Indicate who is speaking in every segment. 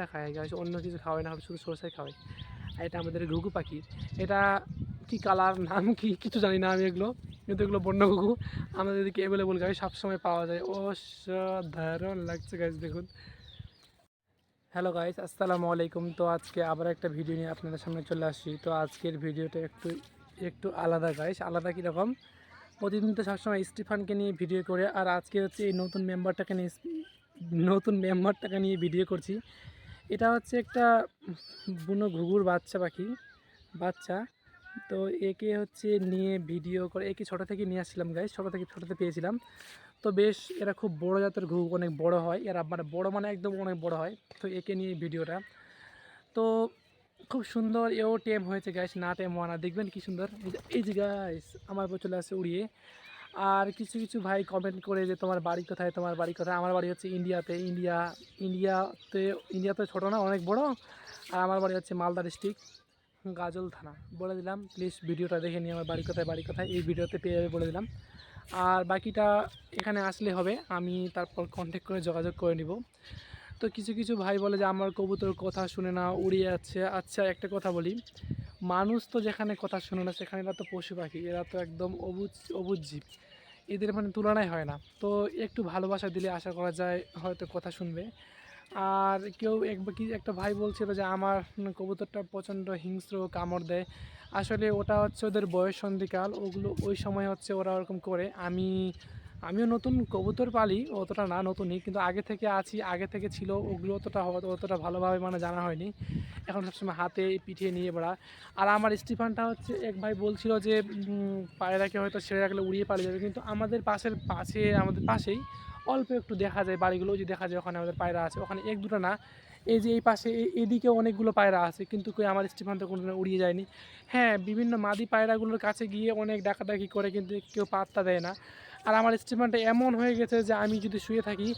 Speaker 1: সরষা খায় গাছ, অন্য কিছু খাওয়ায় না, শুধু সরষাই খাওয়ায়। আর এটা আমাদের ঘুঘু পাখি। এটা কি কালার, নাম কি কিছু জানি না আমি এগুলো, কিন্তু এগুলো বন্য ঘুঘু আমাদের এদিকে অ্যাভেলেবল গাছ, সবসময় পাওয়া যায়। অসাধারণ লাগছে গাছ, দেখুন। হ্যালো গাইস, আসসালামু আলাইকুম। তো আজকে আবার একটা ভিডিও নিয়ে আপনাদের সামনে চলে আসছি। তো আজকের ভিডিওটা একটু একটু আলাদা গাইস। আলাদা কীরকম, প্রতিদিন তো সবসময় স্টিফানকে নিয়ে ভিডিও করে, আর আজকে হচ্ছে এই নতুন মেম্বারটাকে নিয়ে ভিডিও করছি। এটা হচ্ছে একটা বুনো ঘুঘুর বাচ্চা। তো একে হচ্ছে নিয়ে ভিডিও করে, একে ছোটো থেকে নিয়ে আসছিলাম গাইস, ছোটোতে পেয়েছিলাম। তো বেশ এরা খুব বড় জাতের ঘুঘু, অনেক বড় হয় এরা, মানে বড় মানে একদম অনেক বড় হয়। তো একে নিয়ে ভিডিওটা, তো খুব সুন্দর এও টেম হয়েছে গাইস, না টেম হওয়া না, দেখবেন কি সুন্দর। এই যে গাইস আমার উপর চলে আসছে উড়িয়ে। আর কিছু কিছু ভাই কমেন্ট করে যে তোমার বাড়ি কোথায়, তোমার বাড়ি কোথায়। আমার বাড়ি হচ্ছে ইন্ডিয়াতে। ইন্ডিয়া তো ছোটো না, অনেক বড়। আর আমার বাড়ি হচ্ছে মালদা ডিস্ট্রিক্ট, গাজল থানা। বলে দিলাম, প্লিজ ভিডিওটা দেখে নিয়ে আমার বাড়ি কোথায় এই ভিডিওতে পেয়ে যাবে, বলে দিলাম। আর বাকিটা এখানে আসলে হবে, আমি তারপর কন্ট্যাক্ট করে যোগাযোগ করে নিব। তো কিছু কিছু ভাই বলে যে আমার কবুতর কথা শুনে না, উড়িয়ে যাচ্ছে। আচ্ছা, একটা কথা বলি, মানুষ তো যেখানে কথা শুনে না, সেখানে এরা তো পশু পাখি, এরা তো একদম অবুঝ অবুঝ জীব, এদের মানে তুলনাই হয় না। তো একটু ভালোবাসা দিলে আশা করা যায় হয়তো কথা শুনবে। আর কেউ একটা ভাই বলছিল যে আমার কবুতরটা প্রচণ্ড হিংস্র, কামড় দেয়। আসলে ওটা হচ্ছে ওদের বয়স সন্ধিকাল, ওগুলো ওই সময় হচ্ছে ওরা ওরকম করে। আমিও নতুন কবুতর পালি, অতটা না নতুনই, কিন্তু আগে থেকে আছি, আগে থেকে ছিল, ওগুলো অতটা ভালোভাবে মানে জানা হয়নি। এখন সবসময় হাতে পিঠে নিয়ে বেড়া। আর আমার স্টিফানটা হচ্ছে, এক ভাই বলছিল যে পায়রাকে হয়তো ছেড়ে রাখলে উড়িয়ে পালিয়ে যাবে, কিন্তু আমাদের পাশেই অল্প একটু দেখা যায় বাড়িগুলো, যে দেখা যায় ওখানে আমাদের পায়রা আছে, ওখানে এক দুটো না, এই যে এই পাশে এদিকে অনেকগুলো পায়রা আছে, কিন্তু কই আমার স্টিফান তো কোনো উড়িয়ে যায়নি। হ্যাঁ, বিভিন্ন মাদি পায়রাগুলোর কাছে গিয়ে অনেক ডাকাডাকি করে, কিন্তু কেউ পাত্তা দেয় না। আর আমার স্টিফানটা এমন হয়ে গেছে যে আমি যদি শুয়ে থাকি,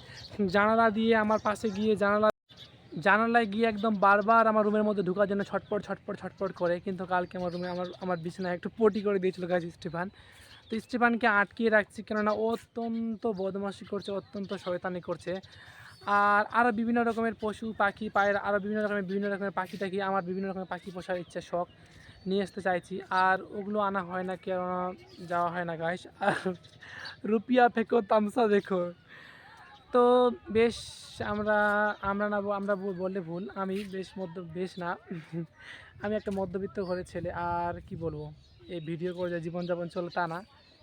Speaker 1: জানালা দিয়ে আমার পাশে গিয়ে জানালায় গিয়ে একদম বারবার আমার রুমের মধ্যে ঢোকার জন্য ছটপট ছটপট ছটপট করে। কিন্তু কালকে আমার রুমে আমার বিছানায় একটু পটি করে দিয়েছিল গাছ স্টিফান। তো স্টিফানকে আটকিয়ে রাখছি, কেননা ও অত্যন্ত বদমাশি করছে, অত্যন্ত শয়তানি করছে। আর আরও বিভিন্ন রকমের পশু পাখি পায়রা, আরও বিভিন্ন রকমের পাখি টাখি, আমার বিভিন্ন রকমের পাখি পোষার ইচ্ছা, শখ নিয়ে আসতে চাইছি। আর ওগুলো আনা হয় না, কেননা যাওয়া হয় না গাইস। আর রুপিয়া ফেকো তামসা দেখো। তো বেশ, আমরা আমরা না আমরা বললে ভুল, আমি বেশ না আমি একটা মধ্যবিত্ত ঘরের ছেলে। আর কি বলবো, এই ভিডিও করে যে জীবনযাপন চলে তা না,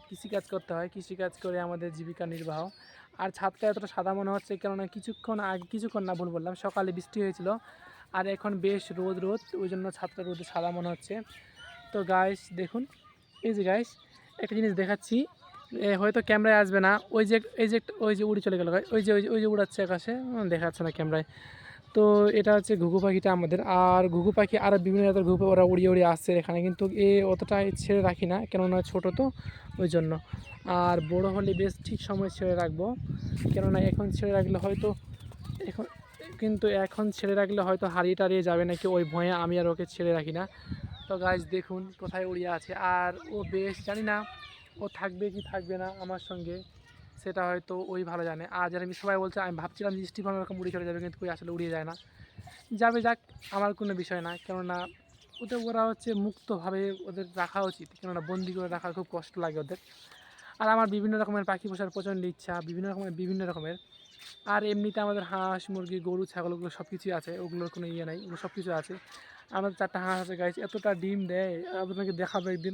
Speaker 1: কৃষিকাজ করতে হয়, কৃষিকাজ করে আমাদের জীবিকা নির্বাহ। আর ছাদটা এতটা সাদা মনে হচ্ছে, কেননা কিছুক্ষণ না, ভুল বললাম, সকালে বৃষ্টি হয়েছিল, আর এখন বেশ রোদ, ওই জন্য ছাদটা রোদে সাদা মনে হচ্ছে। তো গাইস দেখুন, এই যে গাইস একটা জিনিস দেখাচ্ছি, হয়তো ক্যামেরায় আসবে না, ওই যে উড়ে চলে গেল, ওই যে উড়াচ্ছে আকাশে, দেখাচ্ছে না ক্যামেরায়। তো এটা হচ্ছে ঘুঘু পাখিটা আমাদের। আর ঘুঘু পাখি আর বিভিন্ন জাতের ঘুঘু, ওরা উড়িয়ে আসছে এখানে, কিন্তু অতটা ছেড়ে রাখি না, কেননা ছোটো তো, ওই জন্য। আর বড় হলে বেশ ঠিক সময় ছেড়ে রাখবো, কেননা এখন এখন ছেড়ে রাখলে হয়তো হারিয়ে টারিয়ে যাবে নাকি, ওই ভয়ে আমি আর ওকে ছেড়ে রাখি না। তো গাছ দেখুন কোথায় উড়িয়ে আছে। আর ও বেশ, জানি না ও থাকবে কি থাকবে না আমার সঙ্গে, সেটা হয়তো ওই ভালো জানে। আর যারা সবাই বলছে, আমি ভাবছিলাম যে স্টিফান ওরকম উড়ে চলে যাবে, কিন্তু কই আসলে উড়িয়ে যায় না। যাবে, যাক, আমার কোনো বিষয় না, কেননা ওরা হচ্ছে মুক্তভাবে ওদের রাখা উচিত, কেননা বন্দি করে রাখা খুব কষ্ট লাগে ওদের। আর আমার বিভিন্ন রকমের পাখি পোষার প্রচণ্ড ইচ্ছা, বিভিন্ন রকমের। আর এমনিতে আমাদের হাঁস মুরগি গরু ছাগল ওগুলো সব কিছুই আছে, ওগুলোর কোনো ইয়ে নাই, ওগুলো সব কিছু আছে। আমাদের 4টা হাঁস আছে গাইছে, এতটা ডিম দেয়, আপনাকে দেখাবো একদিন,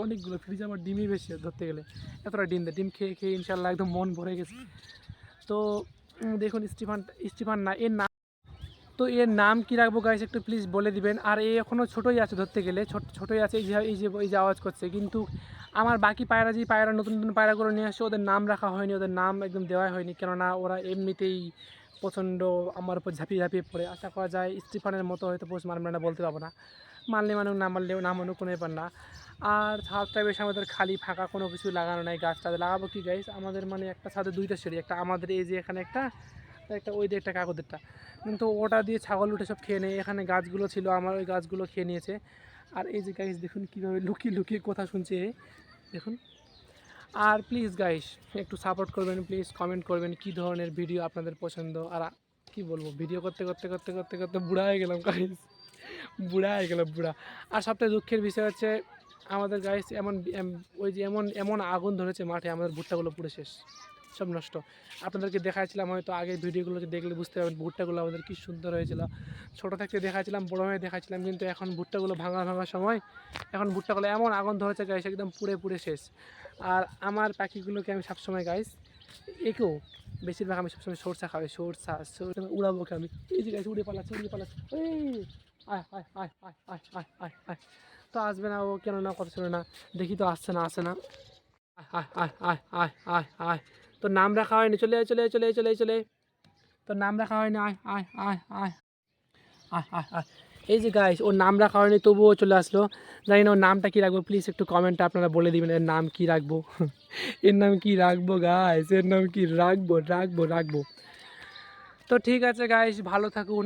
Speaker 1: অনেকগুলো ফ্রিজে আমার ডিমই বেশি ধরতে গেলে, এতটা ডিম দেয়। ডিম খেয়ে খেয়ে ইনশাল্লাহ একদম মন ভরে গেছে। তো দেখুন, স্টিফান না, এর নাম কী রাখবো গাইস, একটু প্লিজ বলে দিবেন। আর এখনও ছোটোই আছে, ধরতে গেলে ছোটোই আছে, এই যে আওয়াজ করছে। কিন্তু আমার বাকি পায়রা নতুন নতুন পায়রাগুলো নিয়ে আসছে, ওদের নাম রাখা হয়নি, ওদের নাম একদম দেওয়া হয়নি, কেননা ওরা এমনিতেই প্রচণ্ড আমার উপর ঝাঁপিয়ে পড়ে। আশা করা যায় স্টিফানের মতো হয়তো পোষ মারবে না, বলতে পারবো না, মানলে মানুষ, না মানুষ কোনো ব্যাপার না। আর ছাদটা বেশ আমাদের খালি ফাঁকা, কোনো কিছু লাগানো নাই, গাছটা লাগাবো কি গাইস, আমাদের মানে একটা ছাদে 2টা সিঁড়ি, একটা আমাদের এই যে এখানে একটা ওই দিয়ে একটা কাগজেরটা, কিন্তু ওটা দিয়ে ছাগল উঠে সব খেয়ে নেয়। এখানে গাছগুলো ছিল, আমার ওই গাছগুলো খেয়ে নিয়েছে। আর এই যে গাইস দেখুন কীভাবে লুকিয়ে লুকিয়ে কথা শুনছে, দেখুন। আর প্লিজ গাইস একটু সাপোর্ট করবেন, প্লিজ কমেন্ট করবেন কী ধরনের ভিডিও আপনাদের পছন্দ, আর কি বলবো, ভিডিও করতে করতে করতে করতে করতে বুড়া হয়ে গেলাম গাইস, বুড়া হয়ে গেলাম বুড়া। আর সবথেকে দুঃখের বিষয় হচ্ছে আমাদের গাইস ওই যে এমন এমন আগুন ধরেছে মাঠে, আমাদের ভুট্টাগুলো পুরো শেষ, সব নষ্ট। আপনাদেরকে দেখাচ্ছিলাম হয়তো আগের ভিডিওগুলো দেখলে বুঝতে পারবেন ভুট্টাগুলো আমাদের কী সুন্দর হয়েছিল। ছোটো থাকতে দেখাচ্ছিলাম, বড়ো হয়ে দেখাচ্ছিলাম, কিন্তু এখন ভুট্টাগুলো ভাঙার সময় এখন ভুট্টাগুলো এমন আগুন ধরেছে গাইস, একদম পুড়ে পুড়ে শেষ। আর আমার পাখিগুলোকে আমি সবসময় গাইস একেও বেশিরভাগ আমি সবসময় সরষা খাওয়াই, সরষা উড়াবো ওকে আমি। এই যে গাইস উড়ে পালাচ্ছে এই আয় আয় আয় আয় আয় আয় আয় আয়। তো আসবে না ও, কেন না কথা শুনে না, দেখি তো আসছে না আয় আয় আয় আয় আয় আয়। তোর নাম রাখা হয়নি, চলে আয় চলে আয় চলে আয় চলে আয় চলে আয়। তোর নাম রাখা হয়নি, আয় আয় আয় আয় আয় আয় আয়। এই যে গাইস ওর নাম রাখা হয়নি তবুও চলে আসলো। জানি না ওর নামটা কী রাখবো, প্লিজ একটু কমেন্টে আপনারা বলে দিবেন এর নাম কী রাখবো। এর নাম কী রাখবো গাইস, এর নাম কী রাখবো। তো ঠিক আছে গাইস, ভালো থাকুন।